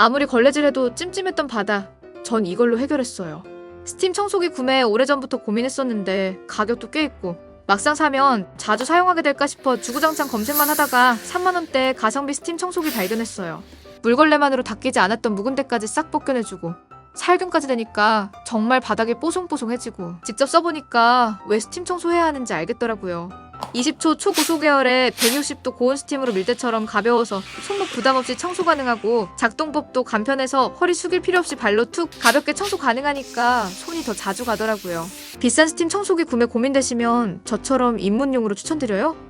아무리 걸레질해도 찜찜했던 바닥, 전 이걸로 해결했어요. 스팀 청소기 구매에 오래전부터 고민했었는데 가격도 꽤 있고 막상 사면 자주 사용하게 될까 싶어 주구장창 검색만 하다가 3만원대 가성비 스팀 청소기 발견했어요. 물걸레만으로 닦이지 않았던 묵은 데까지 싹 벗겨내주고 살균까지 되니까 정말 바닥이 뽀송뽀송해지고 직접 써보니까 왜 스팀 청소해야 하는지 알겠더라고요. 20초 초고속 계열에 160도 고온 스팀으로 밀 때처럼 가벼워서 손목 부담 없이 청소 가능하고 작동법도 간편해서 허리 숙일 필요 없이 발로 툭 가볍게 청소 가능하니까 손이 더 자주 가더라고요. 비싼 스팀 청소기 구매 고민되시면 저처럼 입문용으로 추천드려요.